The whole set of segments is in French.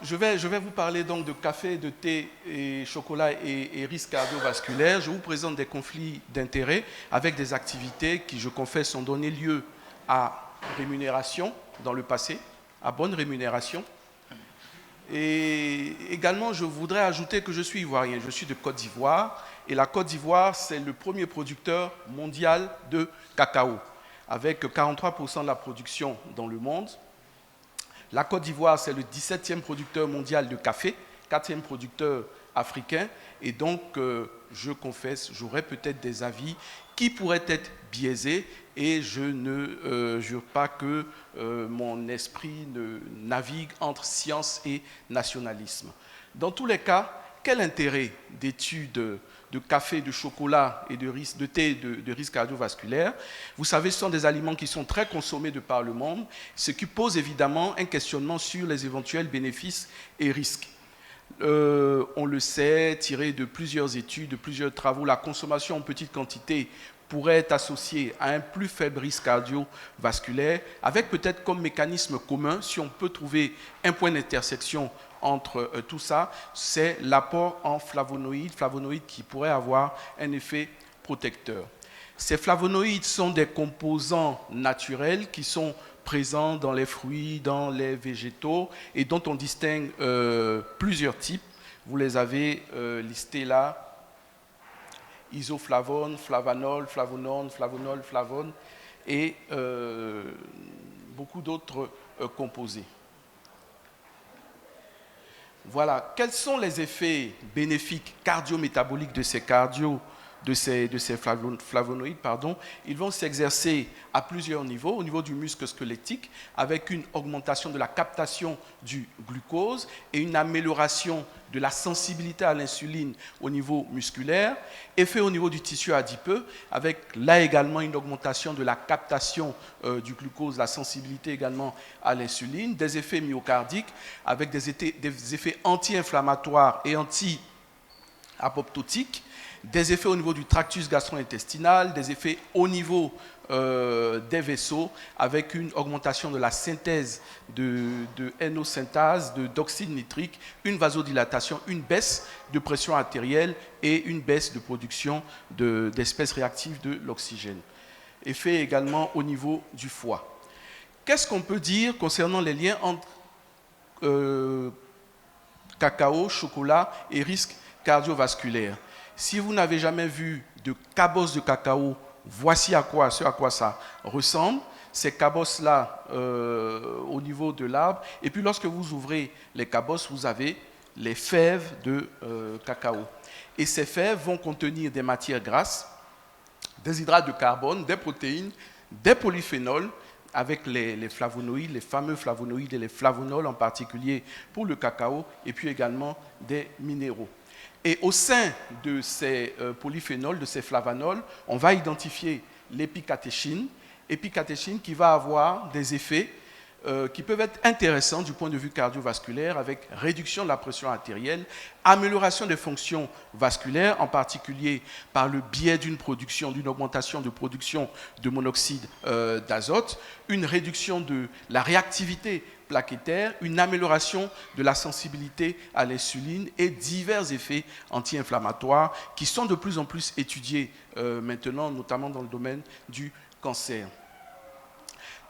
je vais vous parler donc de café, de thé et chocolat et risques cardiovasculaires. Je vous présente des conflits d'intérêts avec des activités qui, je confesse, ont donné lieu à rémunération dans le passé, à bonne rémunération. Et également, je voudrais ajouter que je suis ivoirien, je suis de Côte d'Ivoire. Et la Côte d'Ivoire, c'est le premier producteur mondial de cacao, avec 43% de la production dans le monde. La Côte d'Ivoire, c'est le 17e producteur mondial de café, 4e producteur africain. Et donc, je confesse, j'aurais peut-être des avis qui pourraient être biaisés. Et je ne jure pas que mon esprit ne navigue entre science et nationalisme. Dans tous les cas, quel intérêt d'études de café, de chocolat et de thé de risques cardiovasculaires? Vous savez, ce sont des aliments qui sont très consommés de par le monde, ce qui pose évidemment un questionnement sur les éventuels bénéfices et risques. On le sait, tiré de plusieurs études, de plusieurs travaux, la consommation en petite quantité pourrait être associée à un plus faible risque cardiovasculaire, avec peut-être comme mécanisme commun, si on peut trouver un point d'intersection entre tout ça, c'est l'apport en flavonoïdes qui pourraient avoir un effet protecteur. Ces flavonoïdes sont des composants naturels qui sont présents dans les fruits, dans les végétaux et dont on distingue plusieurs types. Vous les avez listés là. Isoflavone, flavanol, flavonone, flavonol, flavone et beaucoup d'autres composés. Voilà, quels sont les effets bénéfiques cardiométaboliques de ces flavonoïdes, Ils vont s'exercer à plusieurs niveaux. Au niveau du muscle squelettique, avec une augmentation de la captation du glucose et une amélioration de la sensibilité à l'insuline au niveau musculaire. Effet au niveau du tissu adipeux, avec là également une augmentation de la captation du glucose, la sensibilité également à l'insuline. Des effets myocardiques, avec des effets anti-inflammatoires et anti-apoptotiques. Des effets au niveau du tractus gastro-intestinal, des effets au niveau des vaisseaux, avec une augmentation de la synthèse de NO-synthase, d'oxyde nitrique, une vasodilatation, une baisse de pression artérielle et une baisse de production d'espèces réactives de l'oxygène. Effet également au niveau du foie. Qu'est-ce qu'on peut dire concernant les liens entre cacao, chocolat et risques cardiovasculaires? Si vous n'avez jamais vu de cabosse de cacao, voici ce à quoi ça ressemble. Ces cabosses-là au niveau de l'arbre. Et puis lorsque vous ouvrez les cabosses, vous avez les fèves de cacao. Et ces fèves vont contenir des matières grasses, des hydrates de carbone, des protéines, des polyphénols, avec les flavonoïdes, les fameux flavonoïdes et les flavonols en particulier pour le cacao, et puis également des minéraux. Et au sein de ces polyphénols, de ces flavanols, on va identifier l'épicatéchine qui va avoir des effets qui peuvent être intéressants du point de vue cardiovasculaire, avec réduction de la pression artérielle, amélioration des fonctions vasculaires, en particulier par le biais d'une augmentation de production de monoxyde d'azote, une réduction de la réactivité plaquettaire, une amélioration de la sensibilité à l'insuline et divers effets anti-inflammatoires qui sont de plus en plus étudiés maintenant, notamment dans le domaine du cancer.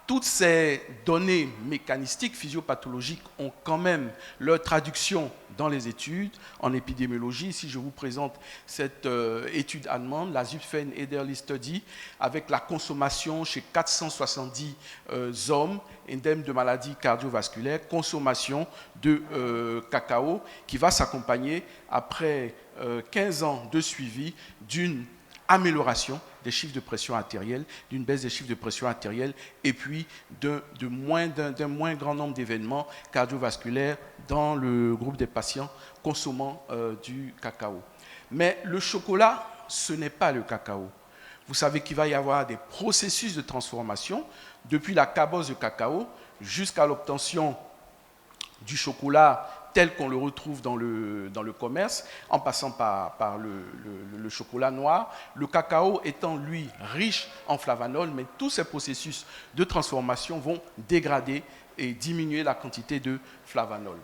Toutes ces données mécanistiques, physiopathologiques ont quand même leur traduction dans les études en épidémiologie. Ici, je vous présente cette étude allemande, la Zupfen Ederle Study, avec la consommation chez 470 hommes indemnes de maladies cardiovasculaires, consommation de cacao qui va s'accompagner, après 15 ans de suivi, d'une amélioration des chiffres de pression artérielle, d'une baisse des chiffres de pression artérielle et puis d'un moins grand nombre d'événements cardiovasculaires dans le groupe des patients consommant du cacao. Mais le chocolat, ce n'est pas le cacao. Vous savez qu'il va y avoir des processus de transformation depuis la cabosse de cacao jusqu'à l'obtention du chocolat tel qu'on le retrouve dans le commerce, en passant par le chocolat noir, le cacao étant, lui, riche en flavanol, mais tous ces processus de transformation vont dégrader et diminuer la quantité de flavanol.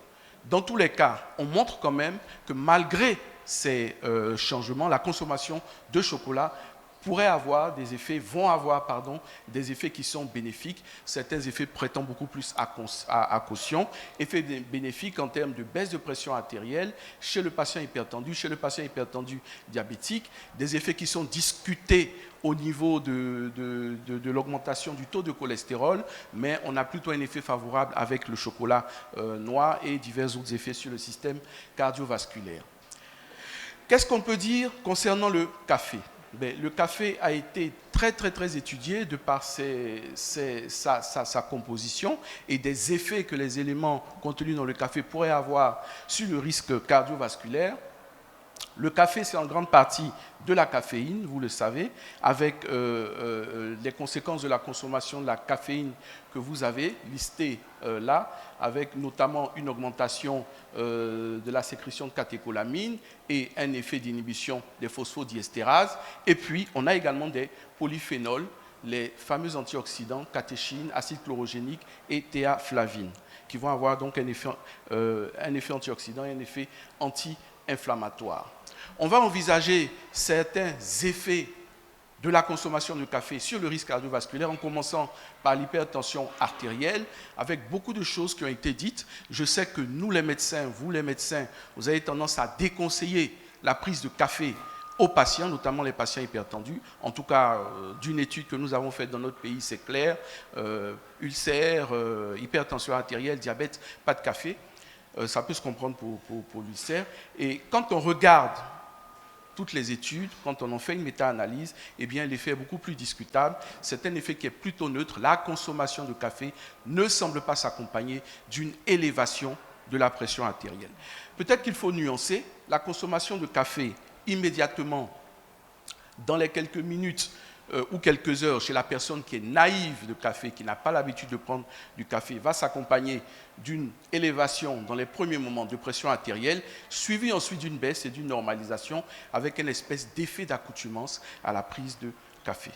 dans tous les cas, on montre quand même que malgré ces changements, la consommation de chocolat pourrait avoir des effets, des effets qui sont bénéfiques, certains effets prêtant beaucoup plus à caution, effets bénéfiques en termes de baisse de pression artérielle chez le patient hypertendu, diabétique, des effets qui sont discutés au niveau de l'augmentation du taux de cholestérol, mais on a plutôt un effet favorable avec le chocolat noir et divers autres effets sur le système cardiovasculaire. Qu'est-ce qu'on peut dire concernant le café ? Le café a été très étudié de par sa composition et des effets que les éléments contenus dans le café pourraient avoir sur le risque cardiovasculaire. Le café, c'est en grande partie de la caféine, vous le savez, avec les conséquences de la consommation de la caféine que vous avez listées là, avec notamment une augmentation de la sécrétion de catécholamine et un effet d'inhibition des phosphodieestérases. Et puis, on a également des polyphénols, les fameux antioxydants, catéchine, acide chlorogénique et théaflavine, qui vont avoir donc un effet antioxydant et un effet anti-inflammatoire. On va envisager certains effets de la consommation de café sur le risque cardiovasculaire, en commençant par l'hypertension artérielle, avec beaucoup de choses qui ont été dites. Je sais que nous, les médecins, vous, les médecins, vous avez tendance à déconseiller la prise de café aux patients, notamment les patients hypertendus. En tout cas, d'une étude que nous avons faite dans notre pays, c'est clair. Ulcère, hypertension artérielle, diabète, pas de café. Ça peut se comprendre pour l'ulcère. Et quand on regarde toutes les études, quand on en fait une méta-analyse, eh bien, l'effet est beaucoup plus discutable. C'est un effet qui est plutôt neutre. La consommation de café ne semble pas s'accompagner d'une élévation de la pression artérielle. Peut-être qu'il faut nuancer. La consommation de café immédiatement, dans les quelques minutes ou quelques heures, chez la personne qui est naïve de café, qui n'a pas l'habitude de prendre du café, va s'accompagner d'une élévation dans les premiers moments de pression artérielle, suivie ensuite d'une baisse et d'une normalisation avec une espèce d'effet d'accoutumance à la prise de café.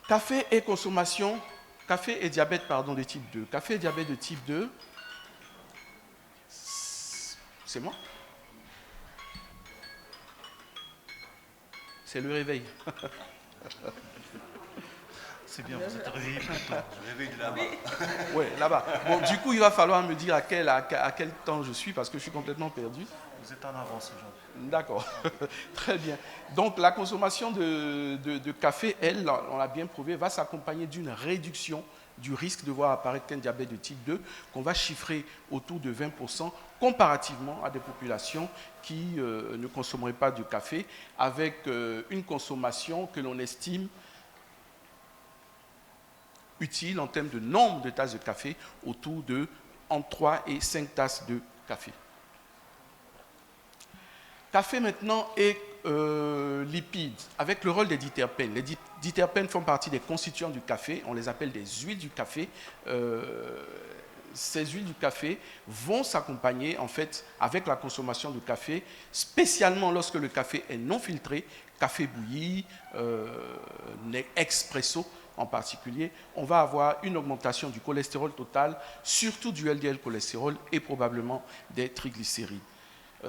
Café et diabète de type 2. Café et diabète de type 2, c'est moi ? C'est le réveil. C'est bien, vous êtes réveillé plus tôt. Je réveille de là-bas. Oui, là-bas. Bon, du coup, il va falloir me dire à quel temps je suis, parce que je suis complètement perdu. Vous êtes en avance aujourd'hui. D'accord, très bien. Donc, la consommation de café, elle, on l'a bien prouvé, va s'accompagner d'une réduction du risque de voir apparaître un diabète de type 2, qu'on va chiffrer autour de 20%, comparativement à des populations qui ne consommeraient pas de café, avec une consommation que l'on estime utile en termes de nombre de tasses de café, autour de entre 3 et 5 tasses de café. Café maintenant et lipides, avec le rôle des diterpènes. Les diterpènes font partie des constituants du café, on les appelle des huiles du café. Ces huiles du café vont s'accompagner en fait avec la consommation de café, spécialement lorsque le café est non filtré, café bouilli, expresso en particulier, on va avoir une augmentation du cholestérol total, surtout du LDL cholestérol et probablement des triglycérides.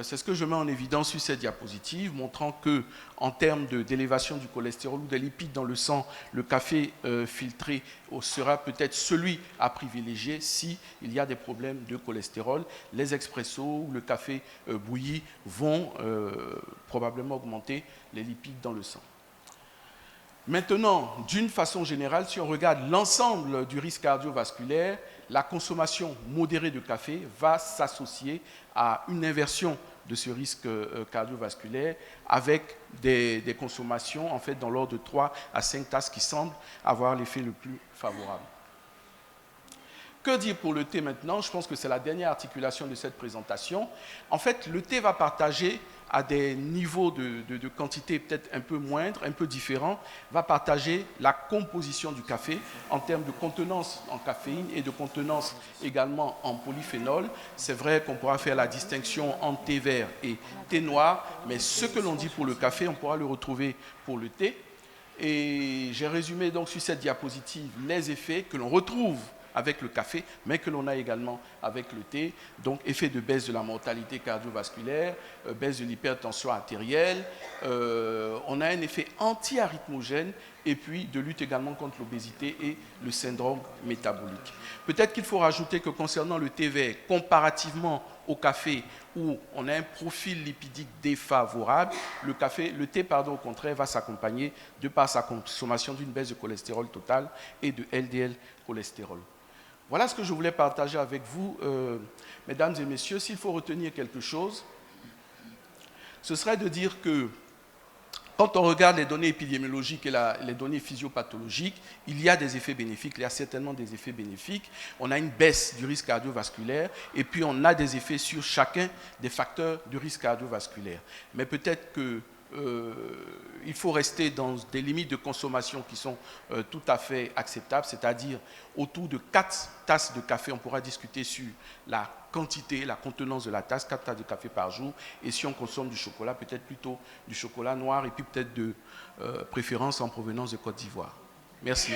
C'est ce que je mets en évidence sur cette diapositive, montrant que, en termes d'élévation du cholestérol ou des lipides dans le sang, le café filtré sera peut-être celui à privilégier s'il y a des problèmes de cholestérol. Les expressos ou le café bouilli vont probablement augmenter les lipides dans le sang. Maintenant, d'une façon générale, si on regarde l'ensemble du risque cardiovasculaire, la consommation modérée de café va s'associer à une inversion de ce risque cardiovasculaire avec des consommations en fait, dans l'ordre de 3 à 5 tasses qui semblent avoir l'effet le plus favorable. Que dire pour le thé maintenant? Je pense que c'est la dernière articulation de cette présentation. En fait, le thé va partager à des niveaux de quantité peut-être un peu moindres, un peu différents, va partager la composition du café en termes de contenance en caféine et de contenance également en polyphénol. C'est vrai qu'on pourra faire la distinction entre thé vert et thé noir, mais ce que l'on dit pour le café, on pourra le retrouver pour le thé. Et j'ai résumé donc sur cette diapositive les effets que l'on retrouve avec le café, mais que l'on a également avec le thé. Donc, effet de baisse de la mortalité cardiovasculaire, baisse de l'hypertension artérielle. On a un effet anti-arythmogène et puis de lutte également contre l'obésité et le syndrome métabolique. Peut-être qu'il faut rajouter que concernant le thé vert, comparativement au café où on a un profil lipidique défavorable, le thé, au contraire, va s'accompagner de par sa consommation d'une baisse de cholestérol total et de LDL cholestérol. Voilà ce que je voulais partager avec vous, mesdames et messieurs. S'il faut retenir quelque chose, ce serait de dire que quand on regarde les données épidémiologiques et les données physiopathologiques, il y a des effets bénéfiques, il y a certainement des effets bénéfiques. On a une baisse du risque cardiovasculaire et puis on a des effets sur chacun des facteurs du risque cardiovasculaire. Mais peut-être qu'il faut rester dans des limites de consommation qui sont tout à fait acceptables, c'est-à-dire autour de 4 tasses de café. On pourra discuter sur la quantité, la contenance de la tasse, 4 tasses de café par jour. Et si on consomme du chocolat, peut-être plutôt du chocolat noir et puis peut-être de préférence en provenance de Côte d'Ivoire. Merci.